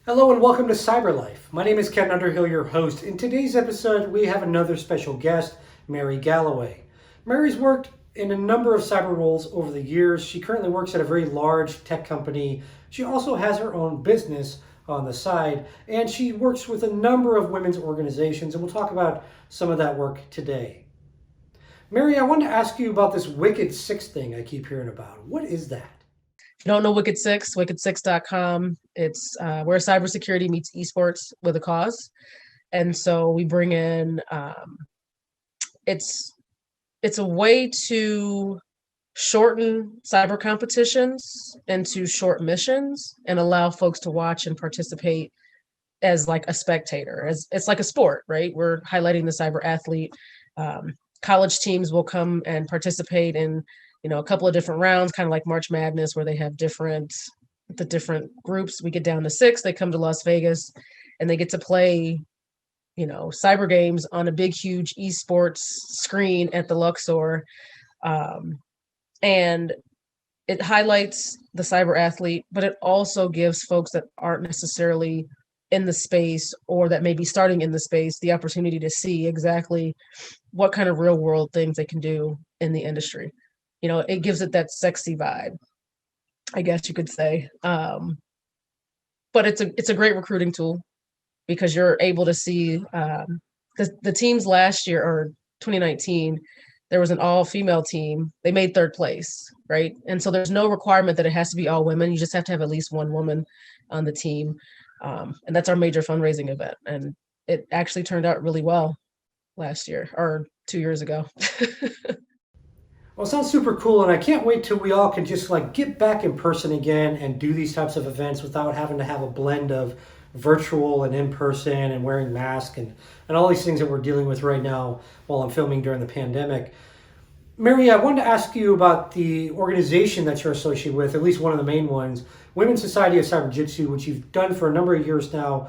Hello and welcome to Cyber Life. My name is Ken Underhill, your host. In today's episode, we have another special guest, Mary Galloway. Mary's worked in a number of cyber roles over the years. She currently works at a very large tech company. She also has her own business on the side, and she works with a number of women's organizations, and we'll talk about some of that work today. Mary, I wanted to ask you about this Wicked Six thing I keep hearing about. What is that? If you don't know Wicked Six, wickedsix.com. It's where cybersecurity meets esports with a cause. And so we bring in it's a way to shorten cyber competitions into short missions and allow folks to watch and participate as like a spectator. As it's like a sport, right? We're highlighting the cyber athlete. College teams will come and participate in a couple of different rounds, kind of like March Madness, where they have the different groups. We get down to 6, they come to Las Vegas and they get to play, cyber games on a big, huge esports screen at the Luxor. And it highlights the cyber athlete, but it also gives folks that aren't necessarily in the space or that may be starting in the space the opportunity to see exactly what kind of real world things they can do in the industry. It gives it that sexy vibe, I guess you could say. But it's a great recruiting tool because you're able to see the teams last year or 2019, there was an all-female team. They made 3rd place, right? And so there's no requirement that it has to be all women. You just have to have at least one woman on the team. And that's our major fundraising event. And it actually turned out really well last year or 2 years ago. Well, it sounds super cool, and I can't wait till we all can just get back in person again and do these types of events without having to have a blend of virtual and in person and wearing masks and all these things that we're dealing with right now while I'm filming during the pandemic. Mary, I wanted to ask you about the organization that you're associated with, at least one of the main ones, Women's Society of Cyberjitsu, which you've done for a number of years now,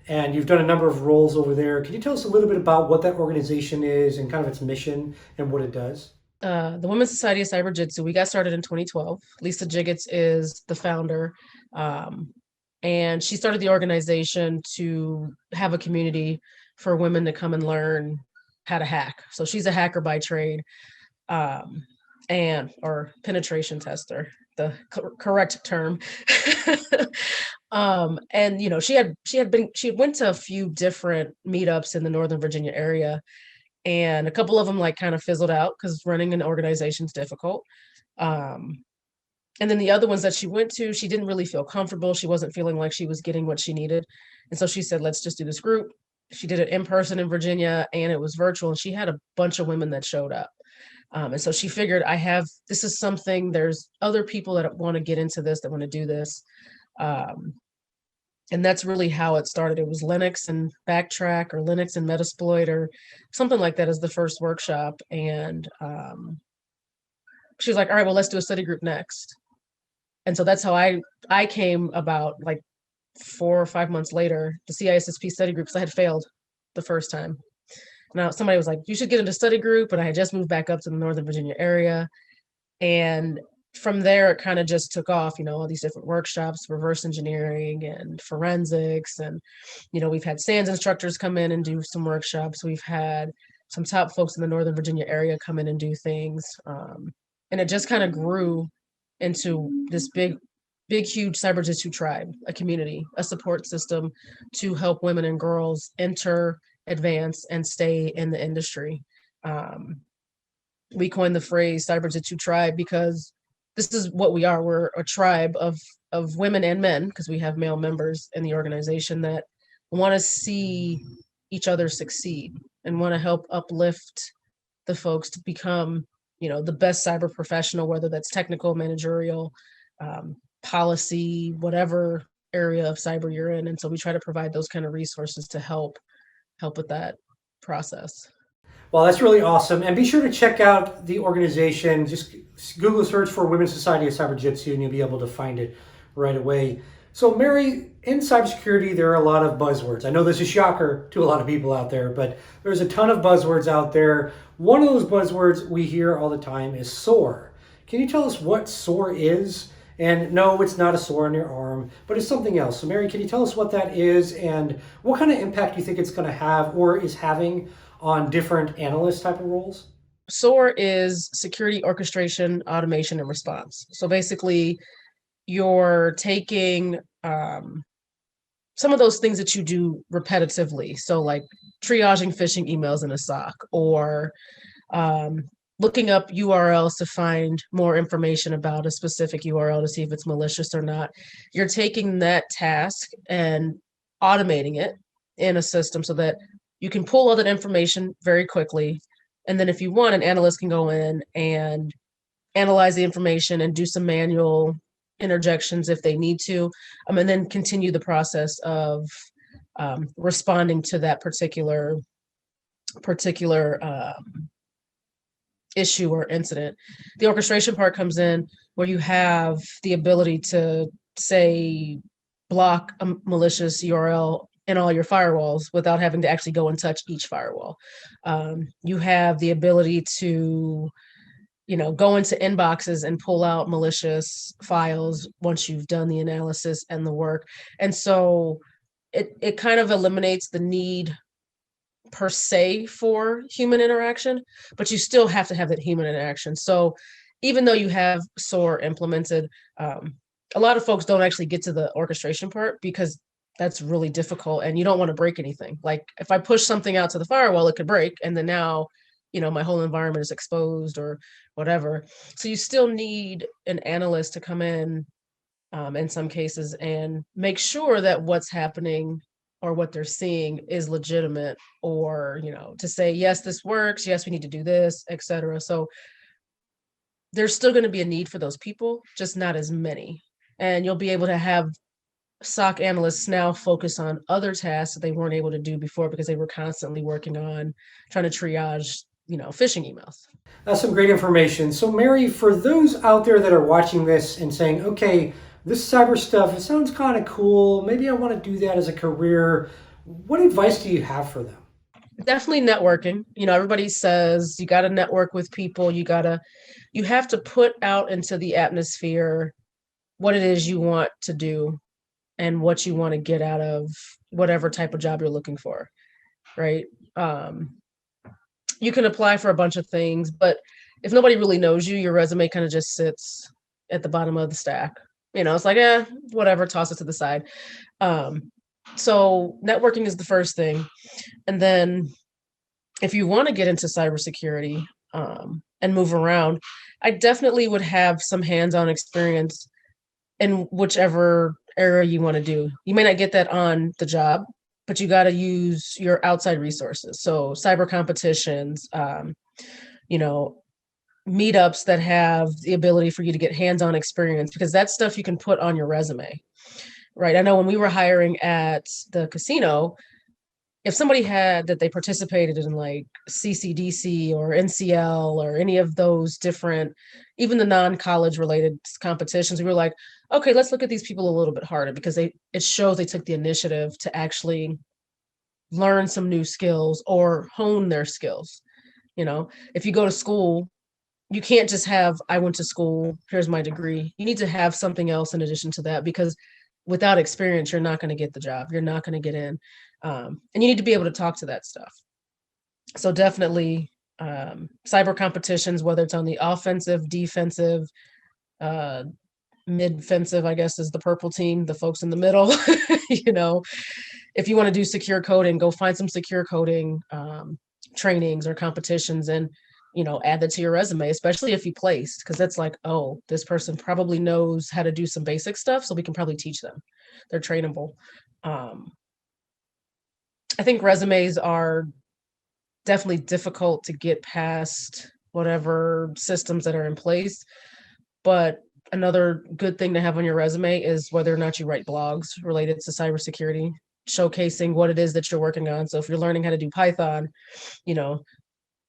and you've done a number of roles over there. Can you tell us a little bit about what that organization is and kind of its mission and what it does? The Women's Society of Cyberjitsu, we got started in 2012. Lisa Jiggets is the founder. And she started the organization to have a community for women to come and learn how to hack. So she's a hacker by trade, or penetration tester, the correct term. And she went to a few different meetups in the Northern Virginia area. And a couple of them kind of fizzled out because running an organization is difficult. And then the other ones that she went to, she didn't really feel comfortable. She wasn't feeling like she was getting what she needed. And so she said, let's just do this group. She did it in person in Virginia and it was virtual. And she had a bunch of women that showed up. And so she figured this is something, there's other people that want to get into this, that want to do this. And that's really how it started. It was Linux and Backtrack or Linux and Metasploit or something like that as the first workshop. And she was like, all right, well, let's do a study group next. And so that's how I came about 4 or 5 months later, the CISSP study group, because I had failed the first time. Now somebody was like, you should get into study group. And I had just moved back up to the Northern Virginia area. And from there, it kind of just took off, all these different workshops, reverse engineering and forensics. And, we've had SANS instructors come in and do some workshops. We've had some top folks in the Northern Virginia area come in and do things. And it just kind of grew into this big, huge Cyberjitsu tribe, a community, a support system to help women and girls enter, advance, and stay in the industry. We coined the phrase Cyberjitsu tribe because this is what we are. We're a tribe of women and men, because we have male members in the organization that want to see each other succeed and want to help uplift the folks to become, the best cyber professional, whether that's technical, managerial, policy, whatever area of cyber you're in. And so we try to provide those kind of resources to help with that process. Well, that's really awesome. And be sure to check out the organization. Just Google search for Women's Society of Cyberjitsu and you'll be able to find it right away. So, Mary, in cybersecurity, there are a lot of buzzwords. I know this is a shocker to a lot of people out there, but there's a ton of buzzwords out there. One of those buzzwords we hear all the time is SOAR. Can you tell us what SOAR is And no, it's not a sore on your arm, but it's something else. So, Mary, can you tell us what that is and what kind of impact you think it's going to have or is having on different analyst type of roles? SOAR is security orchestration, automation, and response. So basically, you're taking some of those things that you do repetitively. So, like triaging phishing emails in a SOC or um, looking up URLs to find more information about a specific URL to see if it's malicious or not. You're taking that task and automating it in a system so that you can pull all that information very quickly. And then if you want, an analyst can go in and analyze the information and do some manual interjections if they need to, and then continue the process of responding to that particular issue or incident. The orchestration part comes in where you have the ability to say block a malicious URL in all your firewalls without having to actually go and touch each firewall. You have the ability to go into inboxes and pull out malicious files once you've done the analysis and the work. And so it kind of eliminates the need per se for human interaction, but you still have to have that human interaction. So even though you have SOAR implemented, a lot of folks don't actually get to the orchestration part because that's really difficult and you don't want to break anything. Like if I push something out to the firewall, it could break. And then now, my whole environment is exposed or whatever. So you still need an analyst to come in some cases and make sure that what's happening or what they're seeing is legitimate, or to say yes, this works, yes, we need to do this, etc. So there's still going to be a need for those people, just not as many, and you'll be able to have SOC analysts now focus on other tasks that they weren't able to do before because they were constantly working on trying to triage phishing emails. That's some great information. So, Mary, for those out there that are watching this and saying, okay, this cyber stuff, it sounds kind of cool. Maybe I want to do that as a career. What advice do you have for them? Definitely networking. Everybody says you got to network with people. You have to put out into the atmosphere what it is you want to do and what you want to get out of whatever type of job you're looking for, right? You can apply for a bunch of things, but if nobody really knows you, your resume kind of just sits at the bottom of the stack. It's like, whatever, toss it to the side. So networking is the first thing. And then if you want to get into cybersecurity and move around, I definitely would have some hands-on experience in whichever area you want to do. You may not get that on the job, but you got to use your outside resources. So cyber competitions, meetups that have the ability for you to get hands-on experience, because that's stuff you can put on your resume, right? I know when we were hiring at the casino, if somebody had that they participated in like CCDC or NCL or any of those different, even the non-college related competitions, we were like, okay, let's look at these people a little bit harder because it shows they took the initiative to actually learn some new skills or hone their skills. If you go to school, you can't just have, I went to school, here's my degree. You need to have something else in addition to that, because without experience, you're not going to get the job. You're not going to get in. And you need to be able to talk to that stuff. So definitely cyber competitions, whether it's on the offensive, defensive, mid-fensive, I guess, is the purple team, the folks in the middle. If you want to do secure coding, go find some secure coding trainings or competitions and add that to your resume, especially if you placed, because that's like, oh, this person probably knows how to do some basic stuff, so we can probably teach them. They're trainable. I think resumes are definitely difficult to get past whatever systems that are in place, but another good thing to have on your resume is whether or not you write blogs related to cybersecurity, showcasing what it is that you're working on. So if you're learning how to do Python,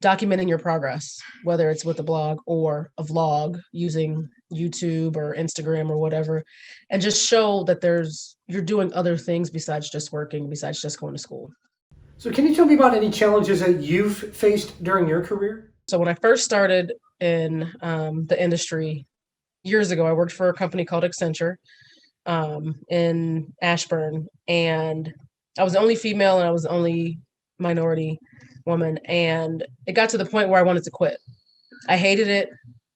documenting your progress, whether it's with a blog or a vlog using YouTube or Instagram or whatever, and just show that you're doing other things besides just working, besides just going to school. So, can you tell me about any challenges that you've faced during your career? So when I first started in the industry, years ago, I worked for a company called Accenture in Ashburn, and I was the only female and I was the only minority woman. And it got to the point where I wanted to quit. I hated it.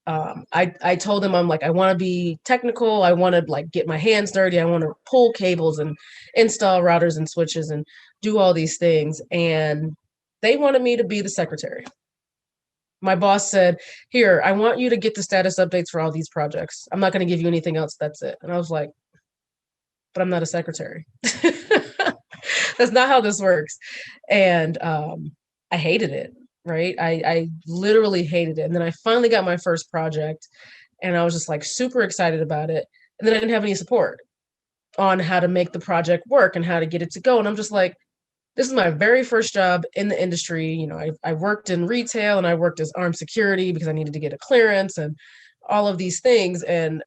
I told them, I'm like, I want to be technical. I want to like get my hands dirty. I want to pull cables and install routers and switches and do all these things. And they wanted me to be the secretary. My boss said, here, I want you to get the status updates for all these projects. I'm not going to give you anything else. That's it. And I was like, but I'm not a secretary. That's not how this works. And I hated it, right? I literally hated it. And then I finally got my first project and I was just like super excited about it. And then I didn't have any support on how to make the project work and how to get it to go. And I'm just like, this is my very first job in the industry. You know, I worked in retail and I worked as armed security because I needed to get a clearance and all of these things. And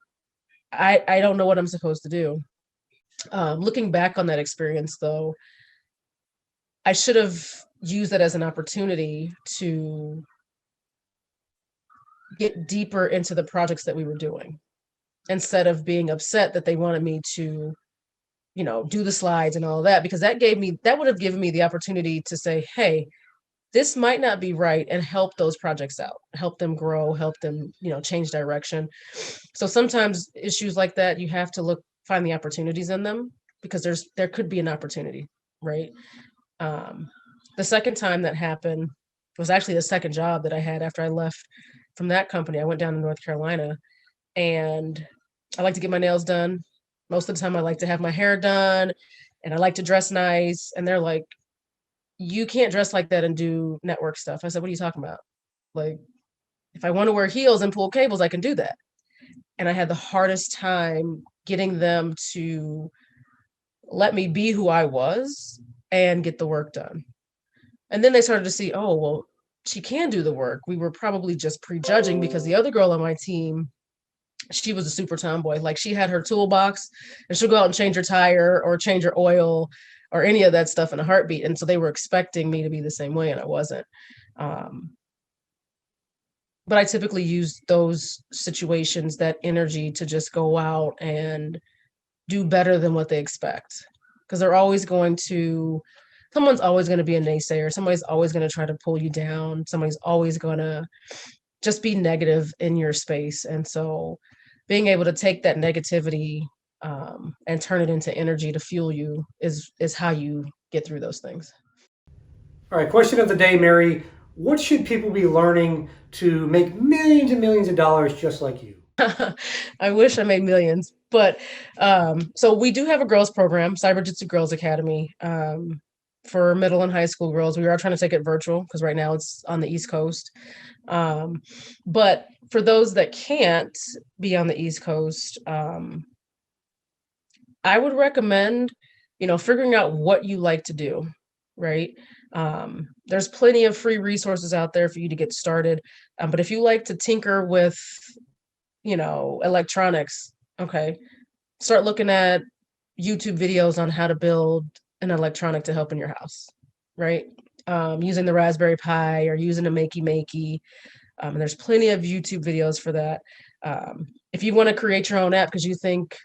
I don't know what I'm supposed to do. Looking back on that experience, though, I should have used that as an opportunity to get deeper into the projects that we were doing instead of being upset that they wanted me to, you know, do the slides and all of that, because that would have given me the opportunity to say, hey, this might not be right, and help those projects out, help them grow, help them, you know, change direction. So sometimes issues like that, you have to find the opportunities in them, because there could be an opportunity, right? The second time that happened was actually the second job that I had after I left from that company. I went down to North Carolina, and I like to get my nails done. Most of the time I like to have my hair done, and I like to dress nice. And they're like, you can't dress like that and do network stuff. I said, what are you talking about? Like, if I want to wear heels and pull cables, I can do that. And I had the hardest time getting them to let me be who I was and get the work done. And then they started to see, oh, well, she can do the work. We were probably just prejudging because the other girl on my team, she was a super tomboy. Like, she had her toolbox and she'll go out and change her tire or change her oil or any of that stuff in a heartbeat. And so they were expecting me to be the same way, and I wasn't. But I typically use those situations, that energy, to just go out and do better than what they expect. Because someone's always going to be a naysayer. Somebody's always going to try to pull you down. Somebody's always going to just be negative in your space. And so being able to take that negativity and turn it into energy to fuel you is how you get through those things. All right, question of the day, Mary. What should people be learning to make millions and millions of dollars just like you? I wish I made millions, but so we do have a girls program, Cyberjutsu Girls Academy, for middle and high school girls. We are trying to take it virtual because right now it's on the East Coast. But for those that can't be on the East Coast, I would recommend, you know, figuring out what you like to do, right? There's plenty of free resources out there for you to get started. But if you like to tinker with, you know, electronics, okay, start looking at YouTube videos on how to build an electronic to help in your house, right? Using the Raspberry Pi or using a Makey. And there's plenty of YouTube videos for that. If you want to create your own app because you think,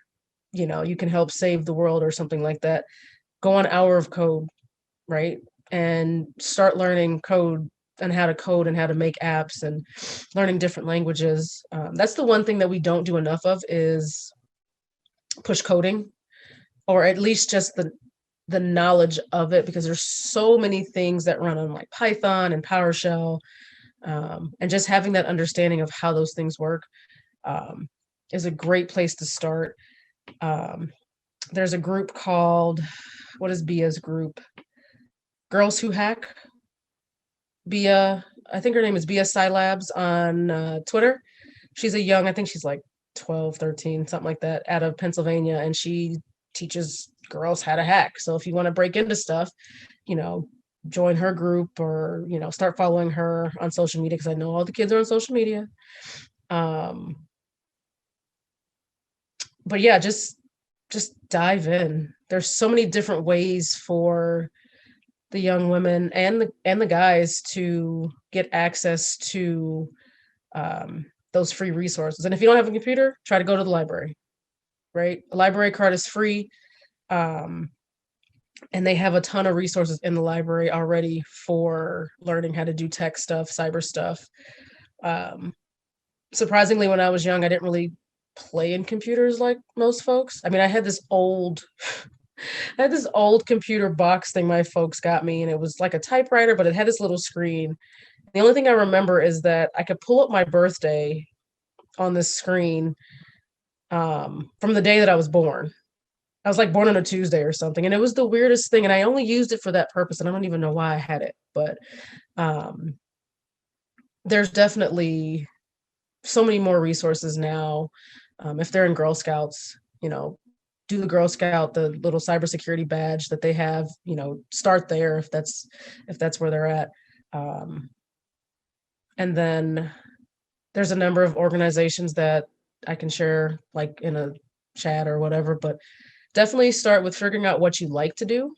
you know, you can help save the world or something like that, go on Hour of Code, right? And start learning code and how to make apps and learning different languages. That's the one thing that we don't do enough of, is push coding, or at least just the knowledge of it, because there's so many things that run on like Python and PowerShell, and just having that understanding of how those things work is a great place to start. There's a group called, what is Bia's group? Girls Who Hack. Bia, I think her name is Bia Scilabs on Twitter. She's I think she's like 12, 13, something like that, out of Pennsylvania, and she teaches girls how to hack. So if you want to break into stuff, you know, join her group, or, you know, start following her on social media, because I know all the kids are on social media. But yeah, just dive in. There's so many different ways for the young women and the guys to get access to those free resources. And if you don't have a computer, try to go to the library, right? A library card is free. And they have a ton of resources in the library already for learning how to do tech stuff, cyber stuff. Um, Surprisingly, when I was young, I didn't really play in computers like most folks. I mean, I had this old computer box thing my folks got me, and it was like a typewriter, but it had this little screen. The only thing I remember is that I could pull up my birthday on this screen from the day that I was born. I was like born on a Tuesday or something, and it was the weirdest thing. And I only used it for that purpose, and I don't even know why I had it. But um, there's definitely so many more resources now. If they're in Girl Scouts, do the Girl Scout, the little cybersecurity badge that they have, start there if that's where they're at. Um, and then there's a number of organizations that I can share like in a chat or whatever, but definitely start with figuring out what you like to do.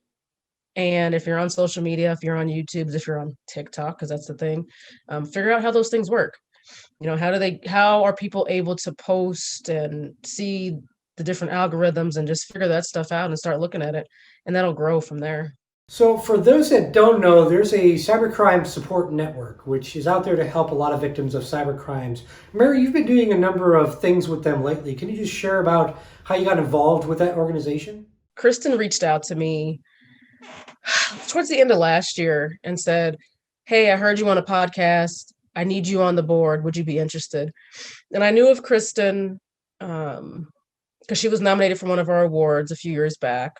And if you're on social media, if you're on YouTube, if you're on TikTok, because that's the thing, figure out how those things work. How are people able to post and see the different algorithms and just figure that stuff out and start looking at it, and that'll grow from there. So, for those that don't know, there's a cybercrime support network which is out there to help a lot of victims of cyber crimes. Mary, you've been doing a number of things with them lately. Can you just share about how you got involved with that organization? Kristen reached out to me towards the end of last year and said, "Hey, I heard you on a podcast. I need you on the board. Would you be interested?" And I knew of Kristen because she was nominated for one of our awards a few years back.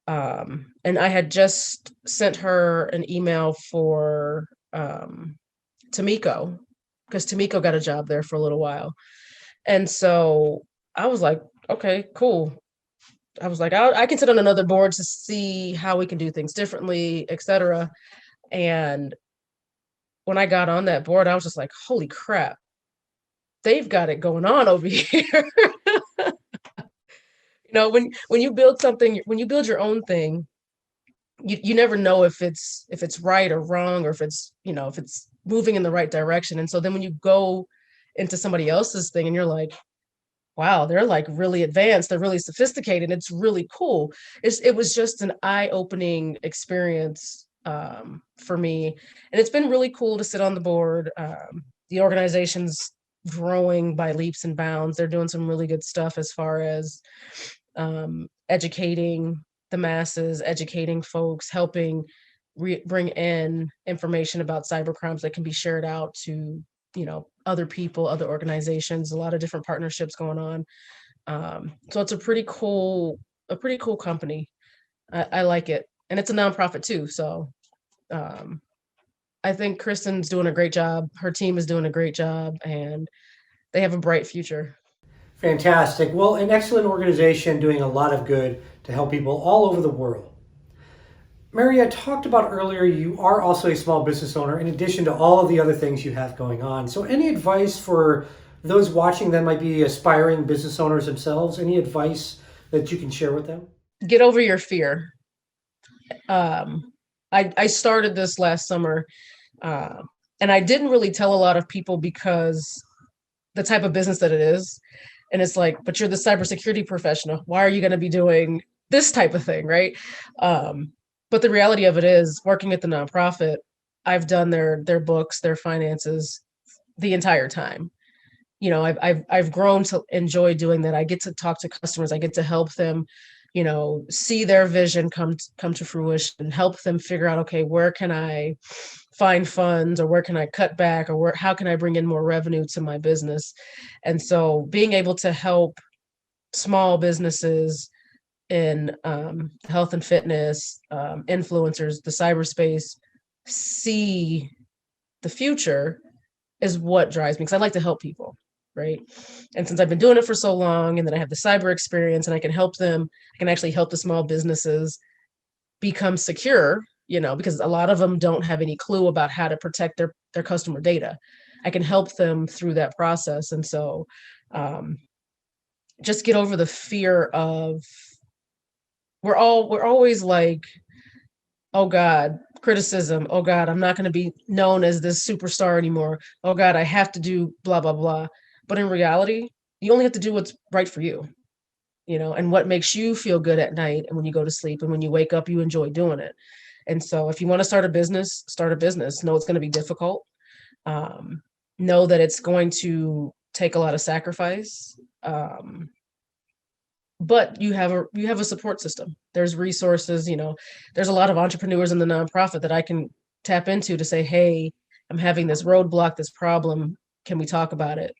And I had just sent her an email for Tomiko, because Tomiko got a job there for a little while. And so I was like, okay, cool. I was like, I can sit on another board to see how we can do things differently, etc. And when I got on that board, I was just like, holy crap, they've got it going on over here. When you build something, when you build your own thing, you never know if it's right or wrong, or if it's moving in the right direction. And so then when you go into somebody else's thing and you're like, wow, they're like really advanced, they're really sophisticated, it's really cool. It was just an eye-opening experience for me, and it's been really cool to sit on the board. The organization's growing by leaps and bounds. They're doing some really good stuff as far as educating the masses, educating folks, helping bring in information about cyber crimes that can be shared out to other people, other organizations, a lot of different partnerships going on. So it's a pretty cool company. I like it, and it's a nonprofit too. So I think Kristen's doing a great job. Her team is doing a great job, and they have a bright future. Fantastic. Well, an excellent organization doing a lot of good to help people all over the world. Mary, I talked about earlier, you are also a small business owner in addition to all of the other things you have going on. So any advice for those watching that might be aspiring business owners themselves? Any advice that you can share with them? Get over your fear. I started this last summer, and I didn't really tell a lot of people because the type of business that it is. And it's like, but you're the cybersecurity professional. Why are you going to be doing this type of thing, right? But the reality of it is, working at the nonprofit, I've done their books, their finances the entire time. I've grown to enjoy doing that. I get to talk to customers. I get to help them, see their vision come to fruition, and help them figure out, okay, where can I find funds, or where can I cut back, or how can I bring in more revenue to my business? And so being able to help small businesses in health and fitness, influencers, the cyberspace, see the future is what drives me, because I like to help people, right? And since I've been doing it for so long, and then I have the cyber experience, and I can help them, I can actually help the small businesses become secure, because a lot of them don't have any clue about how to protect their customer data. I can help them through that process. And so just get over the fear of, we're always like, oh God, criticism. Oh God, I'm not going to be known as this superstar anymore. Oh God, I have to do blah, blah, blah. But in reality, you only have to do what's right for you, and what makes you feel good at night and when you go to sleep, and when you wake up, you enjoy doing it. And so if you want to start a business, start a business. Know it's going to be difficult. Um, know that it's going to take a lot of sacrifice. But you have a support system. There's resources, there's a lot of entrepreneurs in the nonprofit that I can tap into to say, hey, I'm having this roadblock, this problem. Can we talk about it?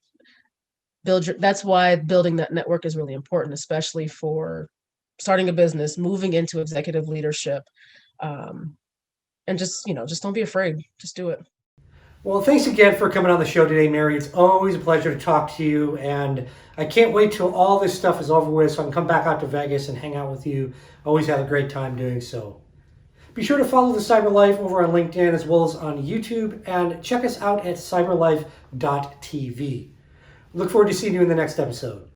That's why building that network is really important, especially for starting a business, moving into executive leadership. And just don't be afraid. Just do it. Well, thanks again for coming on the show today, Mary. It's always a pleasure to talk to you, and I can't wait till all this stuff is over with so I can come back out to Vegas and hang out with you. Always have a great time doing so. Be sure to follow the Cyber Life over on LinkedIn as well as on YouTube, and check us out at cyberlife.tv. Look forward to seeing you in the next episode.